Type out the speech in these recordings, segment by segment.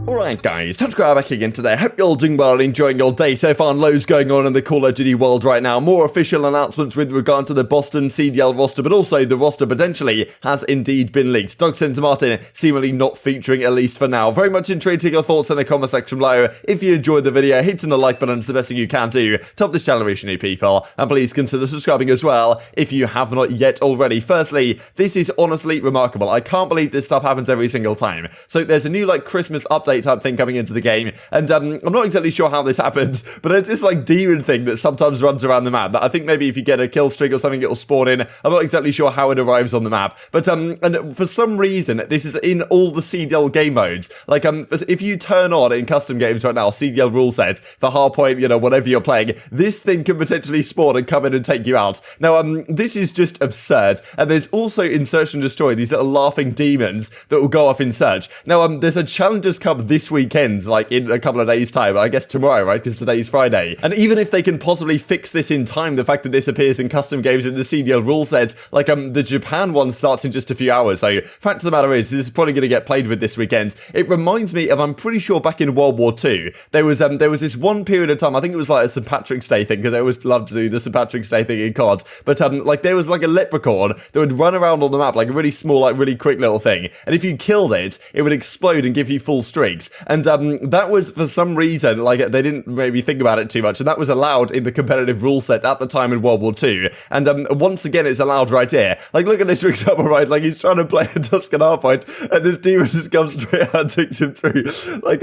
Alright guys, TacticalRab back again today. Hope you're all doing well and enjoying your day so far, and loads going on in the Call of Duty world right now. More official announcements with regard to the Boston CDL roster, but also the roster potentially has indeed been leaked. Doug Santa Martin seemingly not featuring, at least for now. Very much intrigued to hear your thoughts in the comment section below. If you enjoyed the video, hitting the like button is the best thing you can do to help this channel reach new people. And please consider subscribing as well if you have not yet already. Firstly, this is honestly remarkable. I can't believe this stuff happens every single time. So there's a new Christmas update type thing coming into the game, and I'm not exactly sure how this happens, but it's this demon thing that sometimes runs around the map that I think maybe if you get a kill streak or something it'll spawn in. I'm not exactly sure how it arrives on the map, but and for some reason this is in all the CDL game modes. If you turn on in custom games right now CDL rule set for hardpoint, whatever you're playing, this thing can potentially spawn and come in and take you out. Now this is just absurd. And there's also in Search and Destroy these little laughing demons that will go off in search. Now there's a Challengers Cup this weekend, in a couple of days time, I guess tomorrow, right, because today's Friday. And even if they can possibly fix this in time, the fact that this appears in custom games in the CDL rule set, the Japan one starts in just a few hours. So fact of the matter is, this is probably going to get played with this weekend. It reminds me of, I'm pretty sure back in World War II, there was this one period of time, I think it was a St. Patrick's Day thing, because I always loved to do the St. Patrick's Day thing in COD, but there was a leprechaun that would run around on the map, a really small, really quick little thing, and if you killed it, it would explode and give you full streaks. And that was, for some reason, they didn't maybe think about it too much, and that was allowed in the competitive rule set at the time in World War II. And once again, it's allowed right here. Look at this, for example, right? He's trying to play a Tuscan hardpoint, and this demon just comes straight out and takes him through.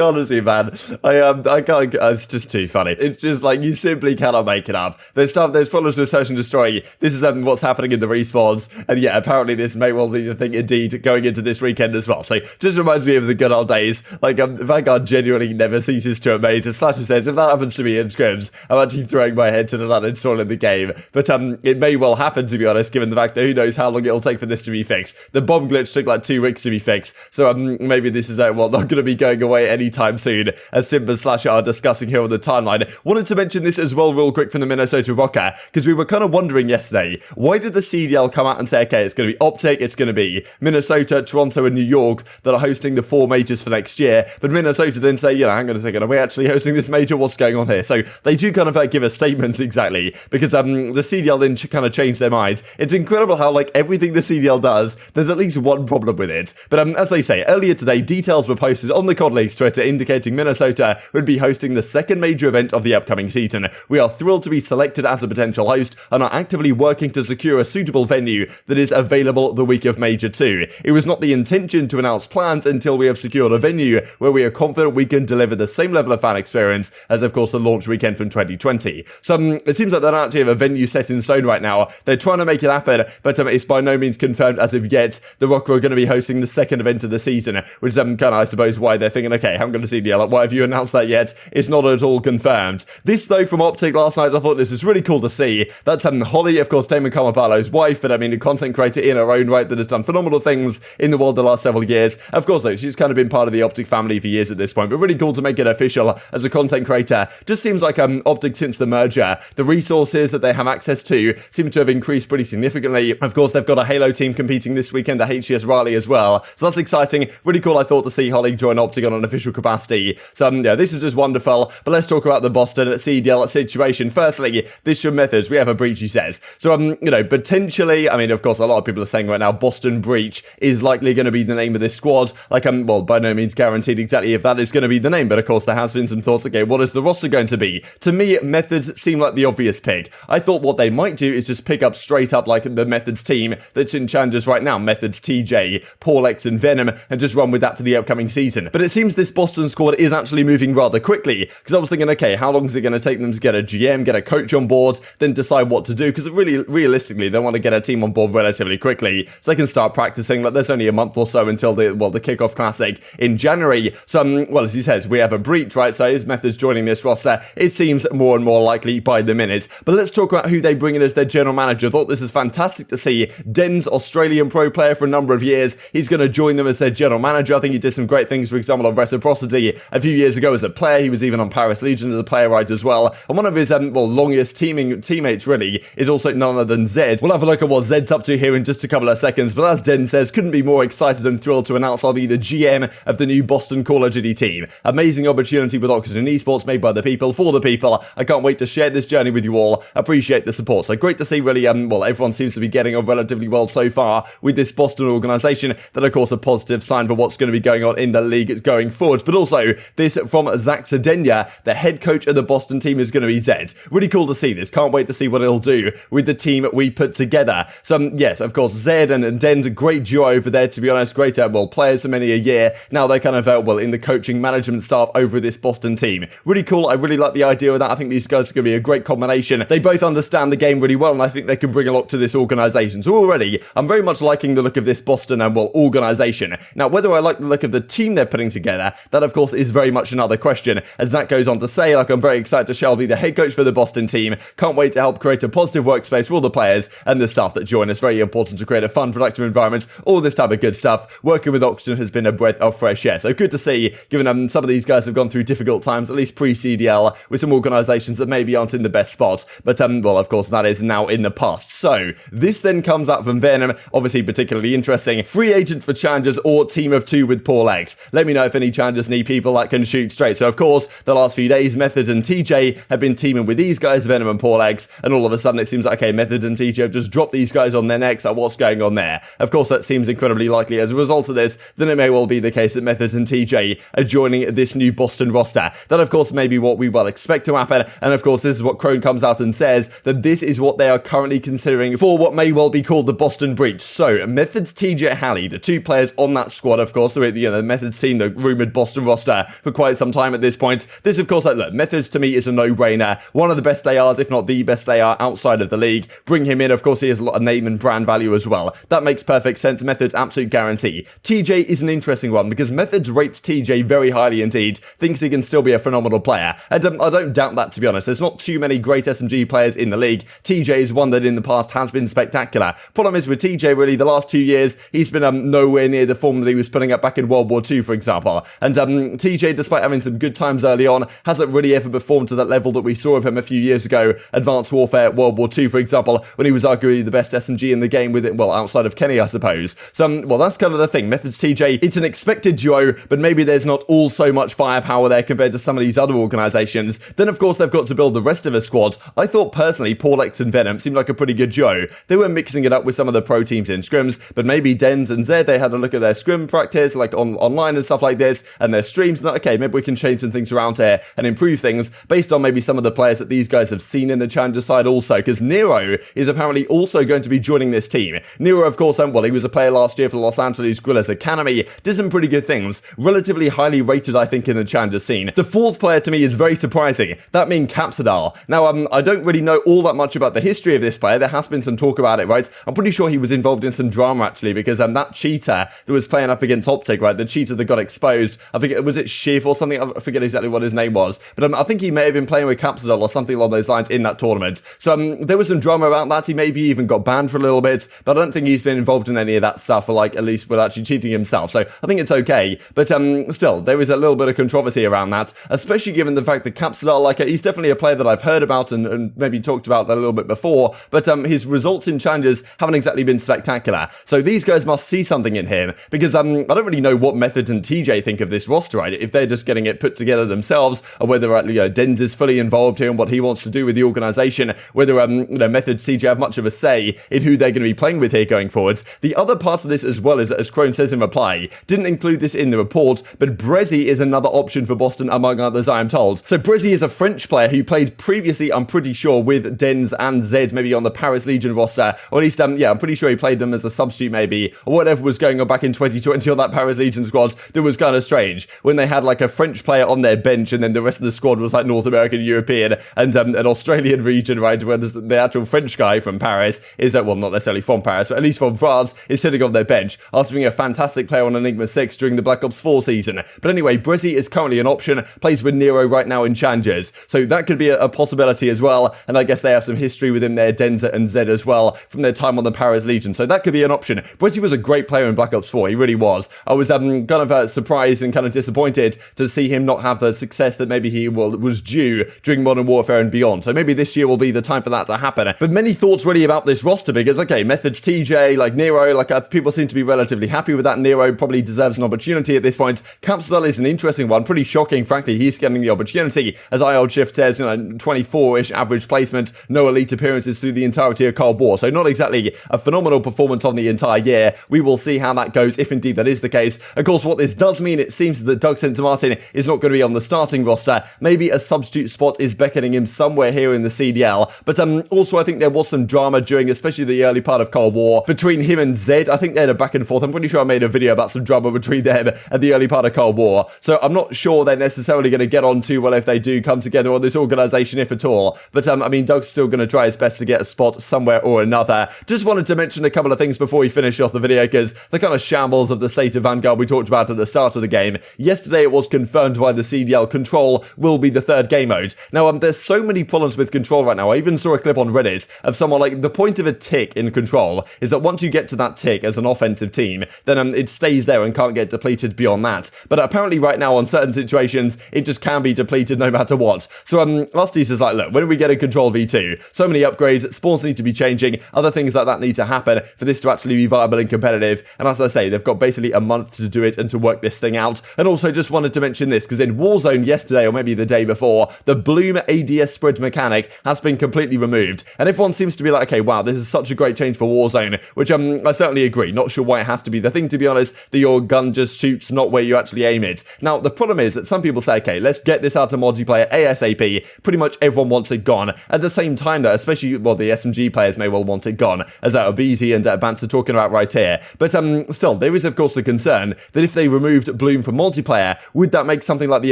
Honestly, man, I can't. It's just too funny. It's just you simply cannot make it up. There's problems with Search and Destroy. This is what's happening in the respawns, and yeah, apparently this may well be the thing indeed going into this weekend as well. So just reminds me of the good old days. Vanguard genuinely never ceases to amaze. As Slasher says, if that happens to me in scrims, I'm actually throwing my head to the uninstalling the game. But it may well happen, to be honest, given the fact that who knows how long it'll take for this to be fixed. The bomb glitch took 2 weeks to be fixed, so maybe this is not going to be going away anytime soon, as Simp and Slasher are discussing here on the timeline. Wanted to mention this as well real quick from the Minnesota Rokkr, because we were kind of wondering yesterday, why did the CDL come out and say, okay, it's going to be Optic, it's going to be Minnesota, Toronto, and New York that are hosting the 4 majors for next year, but Minnesota then say, hang on a second, are we actually hosting this major? What's going on here? So they do kind of give a statement exactly, because the CDL then kind of changed their minds. It's incredible how everything the CDL does, there's at least one problem with it. But as they say, earlier today, details were posted on the COD League's Twitter indicating Minnesota would be hosting the second major event of the upcoming season. We are thrilled to be selected as a potential host and are actively working to secure a suitable venue that is available the week of Major 2. It was not the intention to announce plans until we have secured a venue where we are confident we can deliver the same level of fan experience as, of course, the launch weekend from 2020. So it seems like they don't actually have a venue set in stone right now. They're trying to make it happen, but it's by no means confirmed as of yet. The Rokkr are going to be hosting the second event of the season, which is kind of, I suppose, why they're thinking, okay, haven't got a CDL. Why have you announced that yet? It's not at all confirmed. This, though, from Optic last night, I thought this was really cool to see. That's Holly, of course, Damon Kamabalo's wife, but a content creator in her own right that has done phenomenal things in the world the last several years. Of course, though, she's kind of been part of the Optic family for years at this point, but really cool to make it official as a content creator. Just seems like Optic, since the merger, the resources that they have access to seem to have increased pretty significantly. Of course, they've got a Halo team competing this weekend at HCS Raleigh as well, so that's exciting. Really cool, I thought, to see Holly join Optic on an official capacity. So yeah, this is just wonderful. But let's talk about the Boston CDL situation. Firstly, this from Methodz, we have a breach, he says. So potentially, of course, a lot of people are saying right now Boston Breach is likely going to be the name of this squad. Well, by no means guaranteed exactly if that is going to be the name, but of course there has been some thoughts, okay, what is the roster going to be? To me, Methodz seem like the obvious pick. I thought what they might do is just pick up straight up the Methodz team that's in Challengers right now, Methodz, TJ, Paul X, and Venom, and just run with that for the upcoming season. But it seems this Boston squad is actually moving rather quickly, because I was thinking, okay, how long is it going to take them to get a GM, get a coach on board, then decide what to do? Because really, realistically, they want to get a team on board relatively quickly, so they can start practicing. There's only a month or so until the kickoff classic in January. So, as he says, we have a breach, right? So his Methodz joining this roster, it seems more and more likely by the minute. But let's talk about who they bring in as their general manager. I thought this is fantastic to see. Den's Australian pro player for a number of years. He's going to join them as their general manager. I think he did some great things, for example, on Reciprocity a few years ago as a player. He was even on Paris Legion as a player right as well. And one of his longest teammates really is also none other than Zed. We'll have a look at what Zed's up to here in just a couple of seconds. But as Den says, couldn't be more excited and thrilled to announce I'll be the GM of the new Boston Boston Call of Duty team. Amazing opportunity with Octane Esports, made by the people, for the people. I can't wait to share this journey with you all. Appreciate the support. So great to see really, well, everyone seems to be getting on relatively well so far with this Boston organisation. That, of course, a positive sign for what's going to be going on in the league going forward. But also, this from Zach Sedenya, the head coach of the Boston team is going to be Zed. Really cool to see this. Can't wait to see what it'll do with the team we put together. So, yes, of course, Zed and Den's a great duo over there, to be honest. Great, well, players for many a year. Now they're kind of, well, in the coaching management staff over this Boston team. Really cool. I really like the idea of that. I think these guys are going to be a great combination. They both understand the game really well, and I think they can bring a lot to this organisation. So already, I'm very much liking the look of this Boston and, well, organisation. Now, whether I like the look of the team they're putting together, that, of course, is very much another question. As Zach goes on to say, like, I'm very excited to shall be the head coach for the Boston team. Can't wait to help create a positive workspace for all the players and the staff that join us. Very important to create a fun, productive environment. All this type of good stuff. Working with Octane has been a breath of fresh air. So good to see, given some of these guys have gone through difficult times, at least pre-CDL, with some organisations that maybe aren't in the best spot. But, well, of course, that is now in the past. So, this then comes up from Venom. Obviously, particularly interesting. Free agent for challengers or team of two with Paul X. Let me know if any challengers need people that can shoot straight. So, of course, the last few days, Methodz and TJ have been teaming with these guys, Venom and Paul X, and all of a sudden it seems like, okay, Methodz and TJ have just dropped these guys on their necks. What's going on there? Of course, that seems incredibly likely. As a result of this, then it may well be the case that Methodz and TJ are joining this new Boston roster. That, of course, may be what we well expect to happen, and of course, this is what Crone comes out and says, that this is what they are currently considering for what may well be called the Boston Breach. So, Methodz, TJ, Halley, the two players on that squad, of course, the Methodz team, the rumoured Boston roster for quite some time at this point. This, of course, like, look, Methodz to me is a no-brainer. One of the best ARs, if not the best AR outside of the league. Bring him in, of course, he has a lot of name and brand value as well. That makes perfect sense. Methodz, absolute guarantee. TJ is an interesting one because Methodz rates TJ very highly indeed, thinks he can still be a phenomenal player. And I don't doubt that, to be honest. There's not too many great SMG players in the league. TJ is one that in the past has been spectacular. Problem is with TJ, really, the last 2 years, he's been nowhere near the form that he was putting up back in World War II, for example. And TJ, despite having some good times early on, hasn't really ever performed to that level that we saw of him a few years ago. Advanced Warfare, World War II, for example, when he was arguably the best SMG in the game with it, well, outside of Kenny, I suppose. So, well, that's kind of the thing. Methodz TJ, it's an expected duo, but maybe there's not all so much firepower there compared to some of these other organisations. Then, of course, they've got to build the rest of a squad. I thought, personally, Paul X and Venom seemed like a pretty good duo. They were mixing it up with some of the pro teams in scrims, but maybe Dens and Zed, they had a look at their scrim practice, like online and stuff like this, and their streams, and okay, maybe we can change some things around here and improve things based on maybe some of the players that these guys have seen in the challenger side also, because Nero is apparently also going to be joining this team. Nero, of course, well, he was a player last year for the Los Angeles Guerrillas Academy, did some pretty good things, relatively highly rated, I think, in the challenger scene. The fourth player to me is very surprising, that being Capsadal. Now, I don't really know all that much about the history of this player. There has been some talk about it, right? I'm pretty sure he was involved in some drama, actually, because that cheater that was playing up against Optic, right? The cheater that got exposed, I think, was it Shiv or something? I forget exactly what his name was, but I think he may have been playing with Capsadal or something along those lines in that tournament. So there was some drama about that. He maybe even got banned for a little bit, but I don't think he's been involved in any of that stuff, or like at least with actually cheating himself. So I think it's okay, but still, there is a little bit of controversy around that, especially given the fact that Capsadal, like, he's definitely a player that I've heard about and maybe talked about a little bit before, but his results in challenges haven't exactly been spectacular. So these guys must see something in him, because I don't really know what Methodz and TJ think of this roster, right? If they're just getting it put together themselves, or whether Dens is fully involved here in what he wants to do with the organisation, whether Methodz, TJ have much of a say in who they're going to be playing with here going forwards. The other part of this as well is, as Crone says in reply, didn't include this in the report, but aBeZy is another option for Boston, among others, I am told. So aBeZy is a French player who played previously, I'm pretty sure, with Dens and Zed, maybe on the Paris Legion roster, or at least, yeah, I'm pretty sure he played them as a substitute maybe, or whatever was going on back in 2020 on that Paris Legion squad. That was kind of strange, when they had like a French player on their bench, and then the rest of the squad was like North American, European, and an Australian region, right, where the actual French guy from Paris is, well, not necessarily from Paris, but at least from France, is sitting on their bench, after being a fantastic player on Enigma 6 during the Black Ops 4 season. But anyway, aBeZy is currently an option, plays with Nero right now in Challengers, so that could be a possibility as well, and I guess they have some history within their Denza and Zed as well, from their time on the Paris Legion, so that could be an option. aBeZy was a great player in Black Ops 4, he really was. I was kind of surprised and kind of disappointed to see him not have the success that maybe he was due during Modern Warfare and beyond, so maybe this year will be the time for that to happen. But many thoughts really about this roster, because, okay, Methodz, TJ, like Nero, like people seem to be relatively happy with that. Nero probably deserves an opportunity at this point. Capsule is an interesting one, pretty shocking, frankly. He's getting the opportunity, as IOld Shift says, 24-ish average placement, no elite appearances through the entirety of Cold War, so not exactly a phenomenal performance on the entire year. We will see how that goes, if indeed that is the case. Of course, what this does mean, it seems that Doug Martin is not going to be on the starting roster. Maybe a substitute spot is beckoning him somewhere here in the CDL, but also I think there was some drama during especially the early part of Cold War between him and Zed. I think they had a back and forth. I'm pretty sure I made a video about some drama between them at the early part of Cold War, so I'm not sure they're necessarily going to get on too well if they do come together on this organization, if at all. But I mean, Doug's still going to try his best to get a spot somewhere or another. Just wanted to mention a couple of things before we finish off the video, because the kind of shambles of the state of Vanguard we talked about at the start of the game. Yesterday it was confirmed by the CDL Control will be the third game mode. Now there's so many problems with Control right now. I even saw a clip on Reddit of someone like, the point of a tick in Control is that once you get to that tick as an offensive team, then it stays there and can't get depleted beyond that. But apparently right now on certain situations it just can be depleted no matter what. So Arcitys is like, look, when are we getting Control V2? So many upgrades, spawns need to be changing, other things like that need to happen for this to actually be viable and competitive. And as I say, they've got basically a month to do it and to work this thing out. And also just wanted to mention this, because in Warzone yesterday, or maybe the day before, the Bloom ADS spread mechanic has been completely removed. And everyone seems to be like, okay, wow, this is such a great change for Warzone, which I certainly agree. Not sure why it has to be the thing, to be honest, that your gun just shoots not where you actually aim it. Now, the problem is that some people say, okay, let's get this out to multiplayer ASAP. Pretty much everyone wants it gone. At the same time, though, especially, well, the SMG players may well want it gone, as aBeZy and Bance are talking about right here. But still, there is, of course, the concern that if they removed Bloom from multiplayer, would that make something like the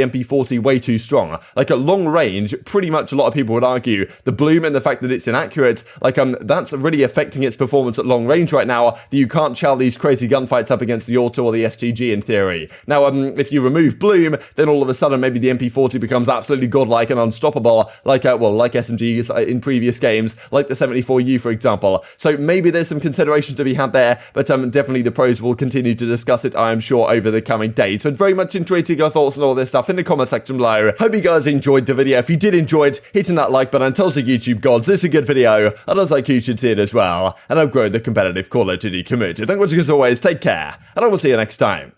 MP40 way too strong? Like, at long range, pretty much a lot of people would argue the Bloom and the fact that it's inaccurate, like, that's really affecting its performance at long range right now, that you can't chow these crazy gunfights up against the Auto or the STG in theory. Now, if you remove Bloom, then all of a sudden maybe the MP40 becomes absolutely godlike and unstoppable, like, like SMGs in previous games, like the 74U, for example. So maybe there's some consideration to be had there, but definitely the pros will continue to discuss it, I am sure, over the coming days. But very much enjoyed your thoughts on all this stuff in the comment section below. Hope you guys enjoyed the video. If you did enjoy it, hitting that like button tells the YouTube gods this is a good video, and as like you should see it as well, and I've grown the competitive Call of Duty community. Thank you as always, take care, and I will see you next time.